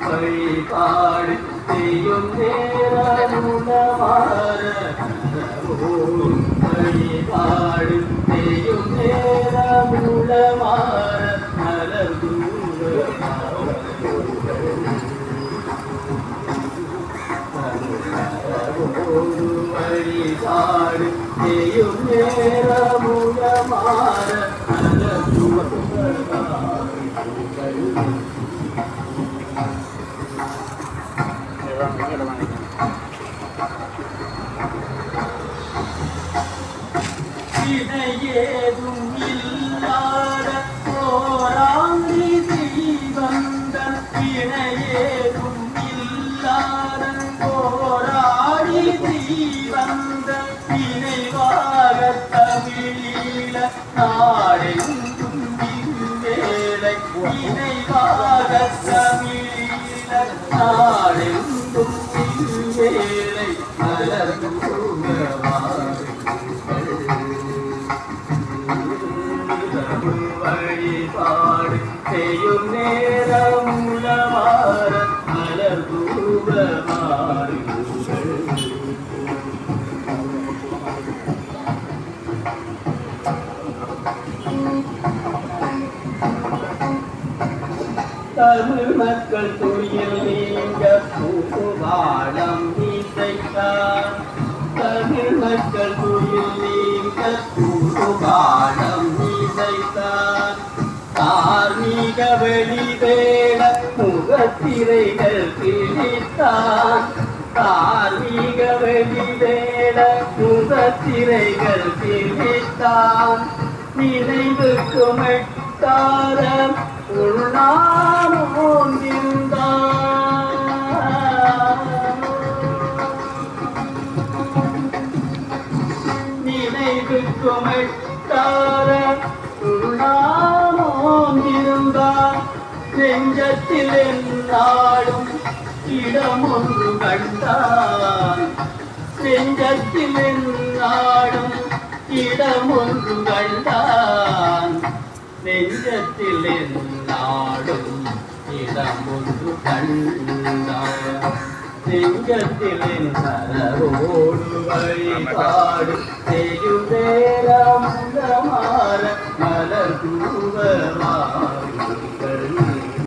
வழிபாடு செய்யும் நேரமுடமாற வழிபாடு செய்யும் நேரமுடமாற மலர் வழிபாடு செய்யும் நேரமுடமாற மலர் ஏதும் இல்லாத போராண்டி தீவந்த ஏதும் இல்லாத போராடி தீவந்த இணைவாக தமிழீழ நாடெங்கும் வேலை இணைவாக தமிழீழ நாடெங்கும் வேலை மலர்ந்து வழிபாடு செய்யும் நேரமுடமாற மலர் தூபமாறு தமிழ் மக்கள் துயில் நீங்க பூவாளம் இசைத்தார் தமிழ் மக்கள் துயில் நீங்க பூவாளம் இசைத்தார் தார்மீக வெளிவேட முகத்திரைகள் கிழித்தான் தார்மீக வெளிவேட முகத்திரைகள் கிழித்தான் நினைவுக்கு மெட்டார நினைவுக்கு மெட்டார இருந்தார் நெஞ்சத்தில் என்னாலும் இடமொன்று கண்டான் நெஞ்சத்தில் என்னாலும் இடமொன்று கண்டான் நெஞ்சத்தில் என்னாலும் இடமொன்று கண்டான் நெஞ்சத்தில் நரவோடு வழிபாடு செய்யும் நேரம் மாற மலர் தூவமா